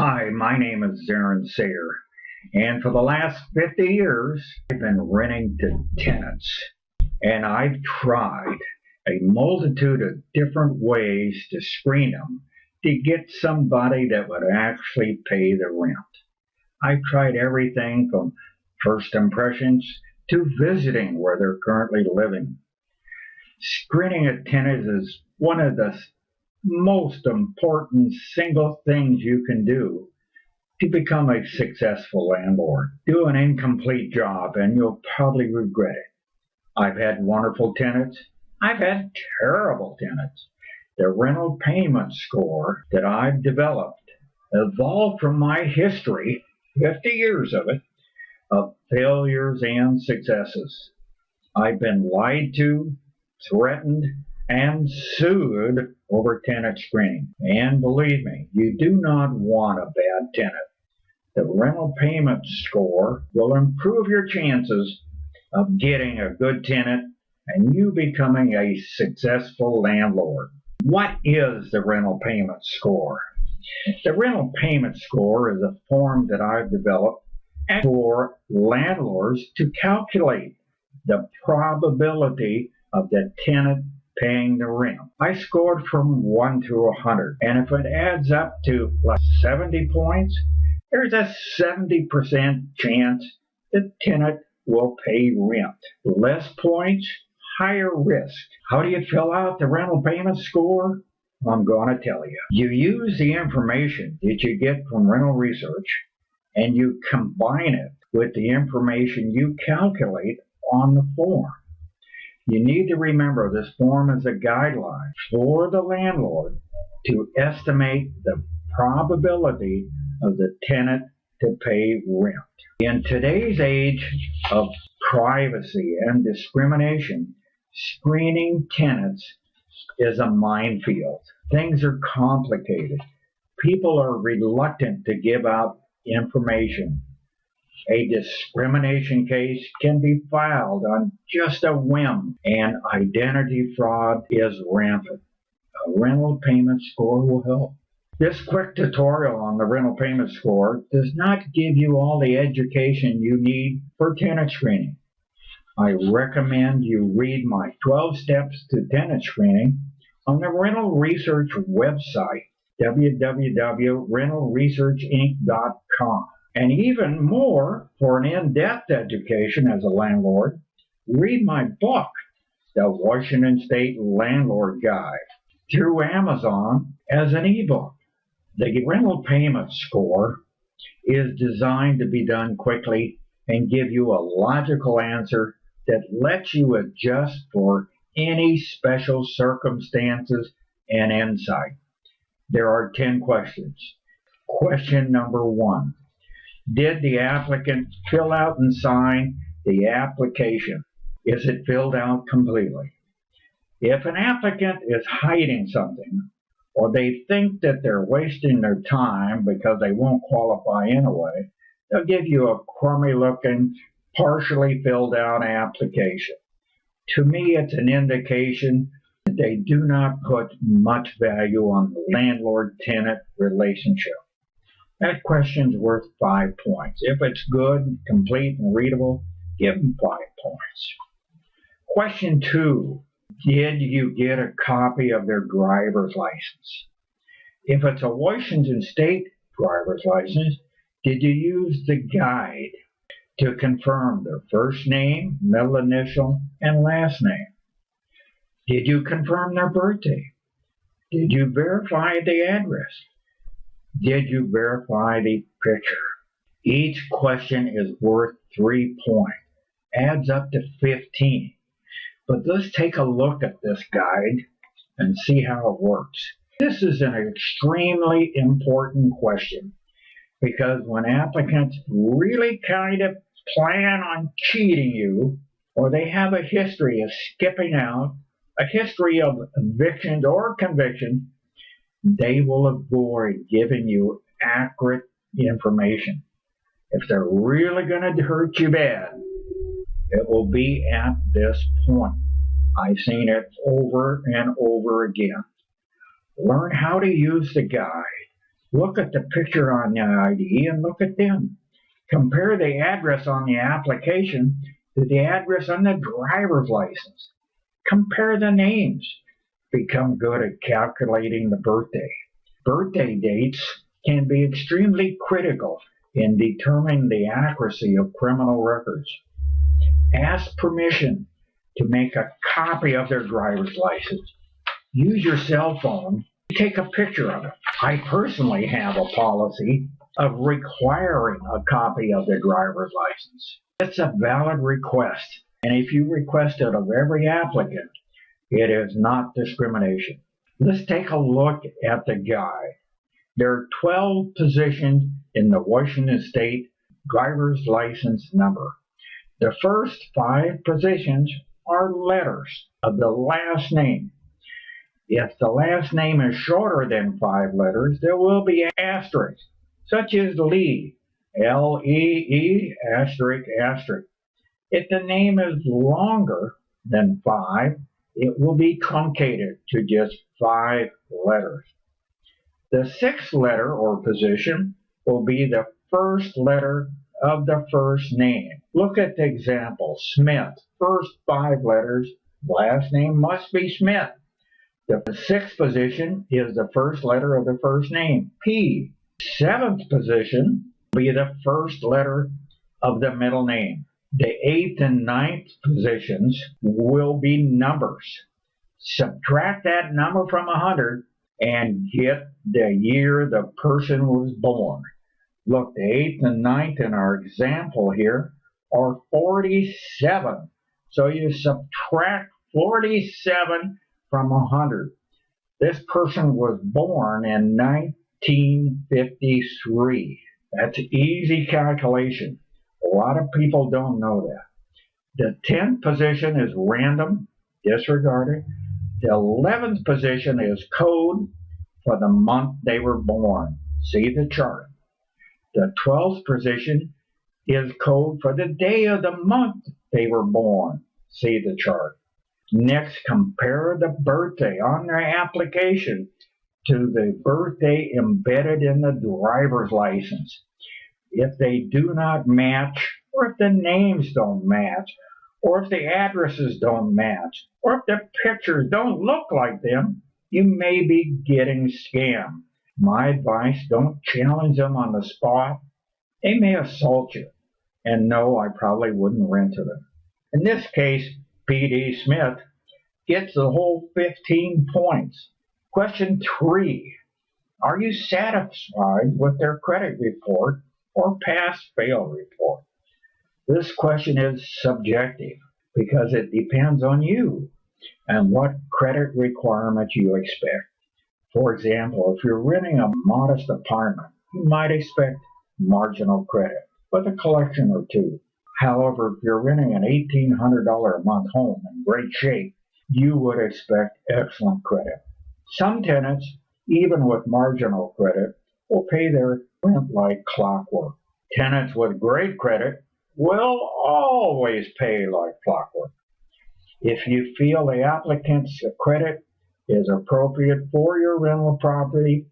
Hi, my name is Zaran Sayre, and for the last 50 years, I've been renting to tenants. And I've tried a multitude of different ways to screen them to get somebody that would actually pay the rent. I've tried everything from first impressions to visiting where they're currently living. Screening a tenant is one of the most important single things you can do to become a successful landlord. Do an incomplete job and you'll probably regret it. I've had wonderful tenants. I've had terrible tenants. The rental payment score that I've developed evolved from my history, 50 years of it, of failures and successes. I've been lied to, threatened, and sued over tenant screening. And believe me, you do not want a bad tenant. The rental payment score will improve your chances of getting a good tenant and you becoming a successful landlord. What is the rental payment score? The rental payment score is a form that I've developed for landlords to calculate the probability of the tenant paying the rent. I scored from 1 to 100, and if it adds up to like 70 points, there's a 70% chance the tenant will pay rent. Less points, higher risk. How do you fill out the rental payment score? I'm going to tell you. You use the information that you get from rental research and you combine it with the information you calculate on the form. You need to remember this form is a guideline for the landlord to estimate the probability of the tenant to pay rent. In today's age of privacy and discrimination, screening tenants is a minefield. Things are complicated. People are reluctant to give out information. A discrimination case can be filed on just a whim, and identity fraud is rampant. A rental payment score will help. This quick tutorial on the rental payment score does not give you all the education you need for tenant screening. I recommend you read my 12 steps to tenant screening on the Rental Research website, www.rentalresearchinc.com. And even more, for an in-depth education as a landlord, read my book, The Washington State Landlord Guide, through Amazon as an ebook. The rental payment score is designed to be done quickly and give you a logical answer that lets you adjust for any special circumstances and insight. There are 10 questions. Question number 1. Did the applicant fill out and sign the application? Is it filled out completely? If an applicant is hiding something, or they think that they're wasting their time because they won't qualify anyway, they'll give you a crummy-looking, partially filled out application. To me, it's an indication that they do not put much value on the landlord-tenant relationship. That question's worth 5 points. If it's good, complete, and readable, give them 5 points. Question 2. Did you get a copy of their driver's license? If it's a Washington State driver's license, did you use the guide to confirm their first name, middle initial, and last name? Did you confirm their birthday? Did you verify the address? Did you verify the picture? Each question is worth 3 points. Adds up to 15. But let's take a look at this guide and see how it works. This is an extremely important question because when applicants really kind of plan on cheating you, or they have a history of skipping out, a history of evictions or convictions, they will avoid giving you accurate information. If they're really going to hurt you bad, it will be at this point. I've seen it over and over again. Learn how to use the guide. Look at the picture on the ID and look at them. Compare the address on the application to the address on the driver's license. Compare the names. Become good at calculating the birthday. Birthday dates can be extremely critical in determining the accuracy of criminal records. Ask permission to make a copy of their driver's license. Use your cell phone to take a picture of it. I personally have a policy of requiring a copy of the driver's license. It's a valid request, and if you request it of every applicant, it is not discrimination. Let's take a look at the guide. There are 12 positions in the Washington State driver's license number. The first 5 positions are letters of the last name. If the last name is shorter than 5 letters, there will be asterisks, such as Lee, L-E-E, asterisk, asterisk. If the name is longer than 5, it will be truncated to just 5 letters. The 6th letter or position will be the first letter of the first name. Look at the example, Smith. First 5 letters, last name must be Smith. The 6th position is the first letter of the first name, P. 7th position will be the first letter of the middle name. The 8th and 9th positions will be numbers. Subtract that number from 100 and get the year the person was born. Look, the 8th and 9th in our example here are 47. So you subtract 47 from 100. This person was born in 1953. That's easy calculation. A lot of people don't know that. The 10th position is random, disregard it. The 11th position is code for the month they were born. See the chart. The 12th position is code for the day of the month they were born. See the chart. Next, compare the birthday on their application to the birthday embedded in the driver's license. If they do not match, or if the names don't match, or if the addresses don't match, or if the pictures don't look like them, you may be getting scammed. My advice, don't challenge them on the spot. They may assault you. And no, I probably wouldn't rent to them. In this case, P.D. Smith gets the whole 15 points. Question 3. Are you satisfied with their credit report or pass-fail report? This question is subjective because it depends on you and what credit requirements you expect. For example, if you're renting a modest apartment, you might expect marginal credit with a collection or 2. However, if you're renting an $1,800 a month home in great shape, you would expect excellent credit. Some tenants, even with marginal credit, will pay their rent like clockwork. Tenants with great credit will always pay like clockwork. If you feel the applicant's credit is appropriate for your rental property,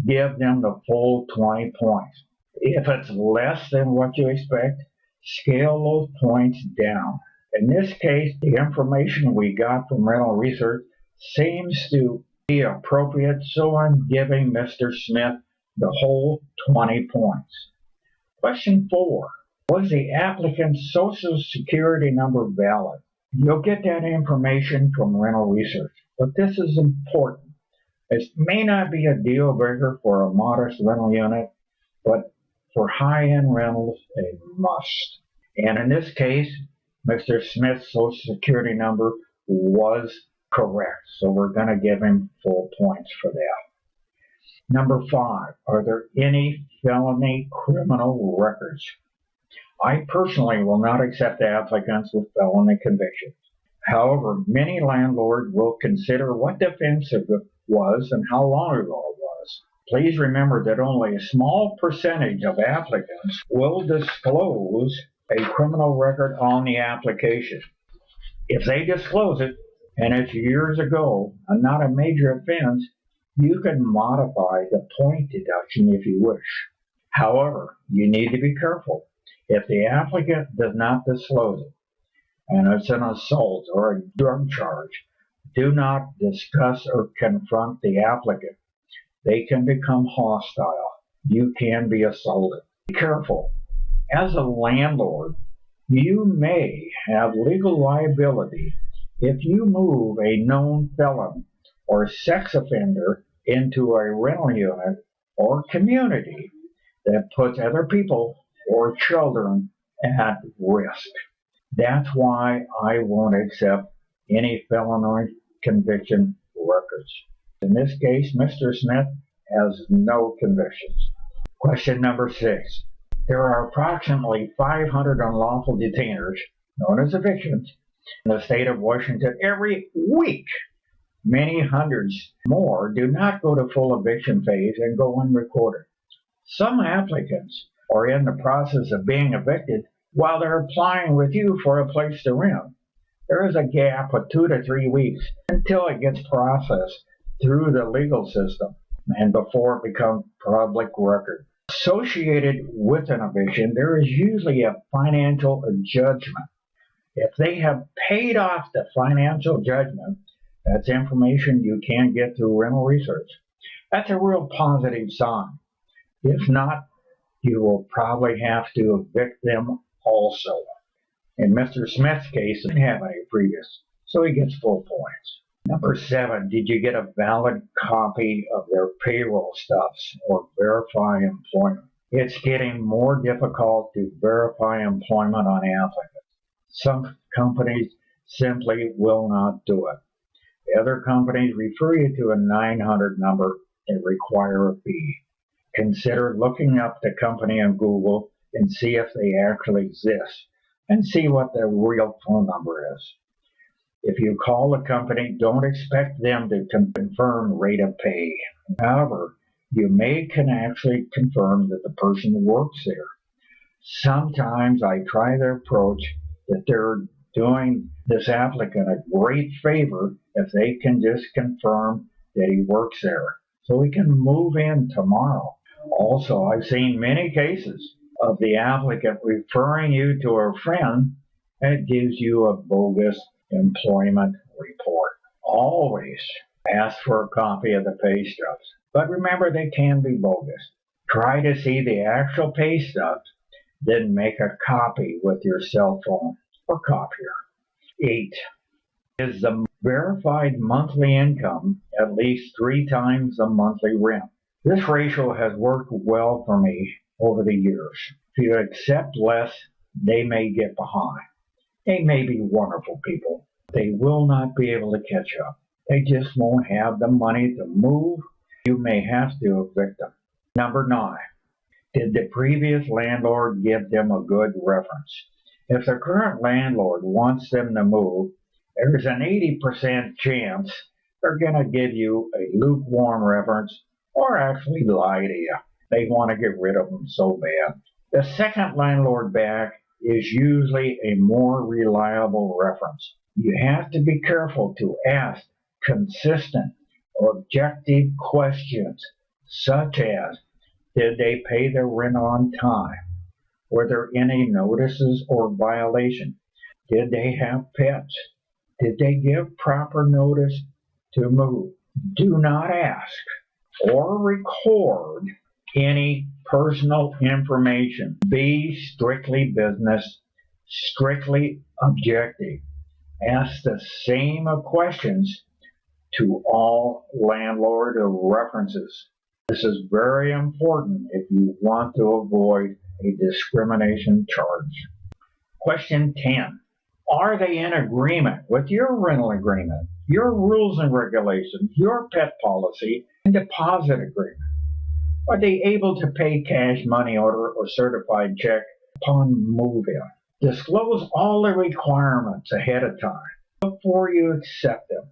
give them the full 20 points. If it's less than what you expect, scale those points down. In this case, the information we got from rental research seems to be appropriate, so I'm giving Mr. Smith the whole 20 points. Question 4. Was the applicant's social security number valid? You'll get that information from rental research, but this is important. It may not be a deal breaker for a modest rental unit, but for high-end rentals, a must. And in this case, Mr. Smith's social security number was correct, so we're going to give him full points for that. Number 5, are there any felony criminal records? I personally will not accept applicants with felony convictions. However, many landlords will consider what the offense was and how long ago it was. Please remember that only a small percentage of applicants will disclose a criminal record on the application. If they disclose it, and it's years ago and not a major offense, You can modify the point deduction if you wish. However, you need to be careful. If the applicant does not disclose it, and it's an assault or a drug charge, do not discuss or confront the applicant. They can become hostile. You can be assaulted. Be careful. As a landlord, you may have legal liability if you move a known felon or sex offender into a rental unit or community that puts other people or children at risk. That's why I won't accept any felony conviction records. In this case, Mr. Smith has no convictions. Question number 6. There are approximately 500 unlawful detainers, known as evictions, in the state of Washington every week. Many hundreds more do not go to full eviction phase and go unrecorded. Some applicants are in the process of being evicted while they're applying with you for a place to rent. There is a gap of 2 to 3 weeks until it gets processed through the legal system and before it becomes public record. Associated with an eviction, there is usually a financial judgment. If they have paid off the financial judgment, that's information you can get through rental research. That's a real positive sign. If not, you will probably have to evict them also. In Mr. Smith's case, he didn't have any previous, so he gets full points. Number 7, did you get a valid copy of their payroll stubs or verify employment? It's getting more difficult to verify employment on applicants. Some companies simply will not do it. The other companies refer you to a 900 number and require a fee. Consider looking up the company on Google and see if they actually exist and see what their real phone number is. If you call a company, don't expect them to confirm rate of pay. However, you can actually confirm that the person works there. Sometimes I try the approach that they're doing this applicant a great favor if they can just confirm that he works there, so we can move in tomorrow. Also, I've seen many cases of the applicant referring you to a friend, and it gives you a bogus employment report. Always ask for a copy of the pay stubs, but remember they can be bogus. Try to see the actual pay stubs, then make a copy with your cell phone or copier. 8. Is the verified monthly income at least 3 times the monthly rent? This ratio has worked well for me over the years. If you accept less, they may get behind. They may be wonderful people. They will not be able to catch up. They just won't have the money to move. You may have to evict them. Number 9. Did the previous landlord give them a good reference? If the current landlord wants them to move, there's an 80% chance they're going to give you a lukewarm reference or actually lie to you. They want to get rid of them so bad. The second landlord back is usually a more reliable reference. You have to be careful to ask consistent, objective questions, such as, did they pay their rent on time? Were there any notices or violations? Did they have pets? Did they give proper notice to move? Do not ask or record any personal information. Be strictly business, strictly objective. Ask the same questions to all landlord references. This is very important if you want to avoid a discrimination charge. Question 10. Are they in agreement with your rental agreement, your rules and regulations, your pet policy, and deposit agreement? Are they able to pay cash, money order, or certified check upon move-in? Disclose all the requirements ahead of time before you accept them.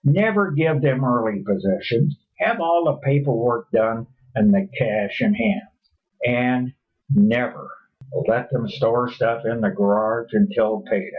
Never give them early possession. Have all the paperwork done and the cash in hand. And never let them store stuff in the garage until payday.